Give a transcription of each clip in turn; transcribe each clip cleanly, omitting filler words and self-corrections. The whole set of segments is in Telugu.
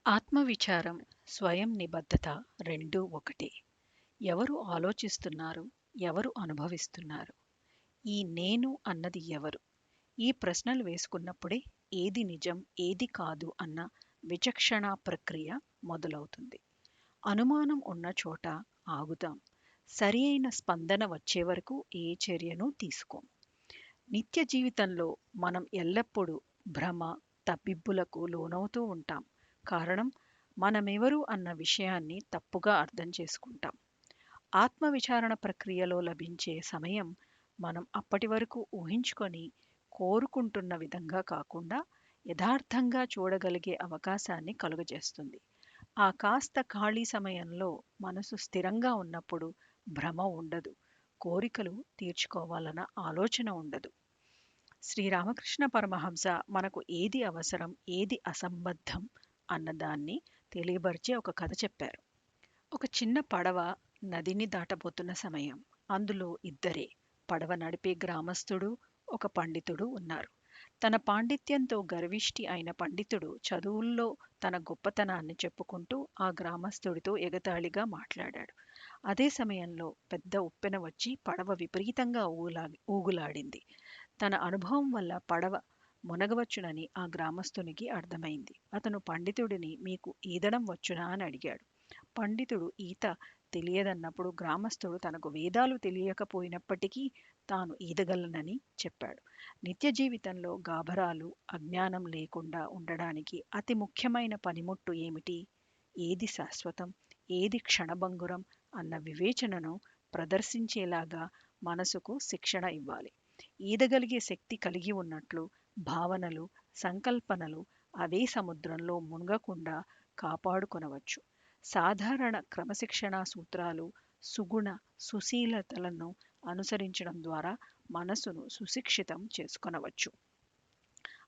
ఆత్మవిచారం, స్వయం నిబద్ధత రెండూ ఒకటే. ఎవరు ఆలోచిస్తున్నారు? ఎవరు అనుభవిస్తున్నారు? ఈ నేను అన్నది ఎవరు? ఈ ప్రశ్నలు వేసుకున్నప్పుడే ఏది నిజం, ఏది కాదు అన్న విచక్షణా ప్రక్రియ మొదలవుతుంది. అనుమానం ఉన్న చోట ఆగుదాం. సరి అయిన స్పందన వచ్చే వరకు ఏ చర్యను తీసుకోం. నిత్య జీవితంలో మనం ఎల్లప్పుడూ భ్రమ, తప్పిబ్బులకు లోనవుతూ ఉంటాం. కారణం, మనమెవరు అన్న విషయాన్ని తప్పుగా అర్థం చేసుకుంటాం. ఆత్మవిచారణ ప్రక్రియలో లభించే సమయం మనం అప్పటి వరకు ఊహించుకొని కోరుకుంటున్న విధంగా కాకుండా యథార్థంగా చూడగలిగే అవకాశాన్ని కలుగజేస్తుంది. ఆ కాస్త ఖాళీ సమయంలో మనసు స్థిరంగా ఉన్నప్పుడు భ్రమ ఉండదు. కోరికలు తీర్చుకోవాలన్న ఆలోచన ఉండదు. శ్రీరామకృష్ణ పరమహంస మనకు ఏది అవసరం, ఏది అసంబద్ధం అన్నదాన్ని తెలియబరిచే ఒక కథ చెప్పారు. ఒక చిన్న పడవ నదిని దాటబోతున్న సమయం. అందులో ఇద్దరే, పడవ నడిపే గ్రామస్థుడు, ఒక పండితుడు ఉన్నారు. తన పాండిత్యంతో గర్విష్టి అయిన పండితుడు చదువుల్లో తన గొప్పతనాన్ని చెప్పుకుంటూ ఆ గ్రామస్థుడితో ఎగతాళిగా మాట్లాడాడు. అదే సమయంలో పెద్ద ఉప్పెన వచ్చి పడవ విపరీతంగా ఊగులాడింది. తన అనుభవం వల్ల పడవ మునగవచ్చునని ఆ గ్రామస్తునికి అర్థమైంది. అతను పండితుడిని, మీకు ఈదడం వచ్చునా అని అడిగాడు. పండితుడు ఈత తెలియదన్నప్పుడు గ్రామస్తుడు తనకు వేదాలు తెలియకపోయినప్పటికీ తాను ఈదగలనని చెప్పాడు. నిత్య జీవితంలో గాభరాలు, అజ్ఞానం లేకుండా ఉండడానికి అతి ముఖ్యమైన పనిముట్టు ఏమిటి? ఏది శాశ్వతం, ఏది క్షణభంగురం అన్న వివేచనను ప్రదర్శించేలాగా మనసుకు శిక్షణ ఇవ్వాలి. ఈదగలిగే శక్తి కలిగి ఉన్నట్లు భావనలు, సంకల్పనలు అవే సముద్రంలో మునగకుండా కాపాడుకొనవచ్చు. సాధారణ క్రమశిక్షణా సూత్రాలు, సుగుణ సుశీలతలను అనుసరించడం ద్వారా మనసును సుశిక్షితం చేసుకొనవచ్చు.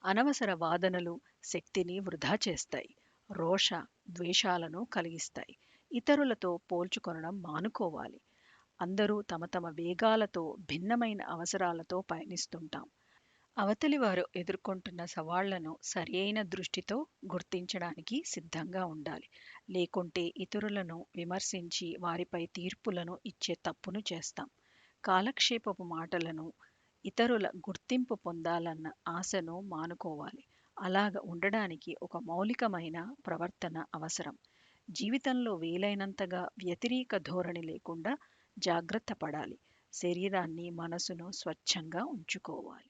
అనవసర వాదనలు శక్తిని వృధా చేస్తాయి. రోష ద్వేషాలను కలిగిస్తాయి. ఇతరులతో పోల్చుకొనడం మానుకోవాలి. అందరూ తమ తమ వేగాలతో, భిన్నమైన అవసరాలతో పయనిస్తుంటాం. అవతలి వారు ఎదుర్కొంటున్న సవాళ్లను సరియైన దృష్టితో గుర్తించడానికి సిద్ధంగా ఉండాలి. లేకుంటే ఇతరులను విమర్శించి వారిపై తీర్పులను ఇచ్చే తప్పును చేస్తాం. కాలక్షేపపు మాటలను, ఇతరుల గుర్తింపు పొందాలన్న ఆశను మానుకోవాలి. అలాగ ఉండడానికి ఒక మౌలికమైన ప్రవర్తన అవసరం. జీవితంలో వీలైనంతగా వ్యతిరేక ధోరణి లేకుండా జాగ్రత్త పడాలి. శరీరాన్ని, మనసును స్వచ్ఛంగా ఉంచుకోవాలి.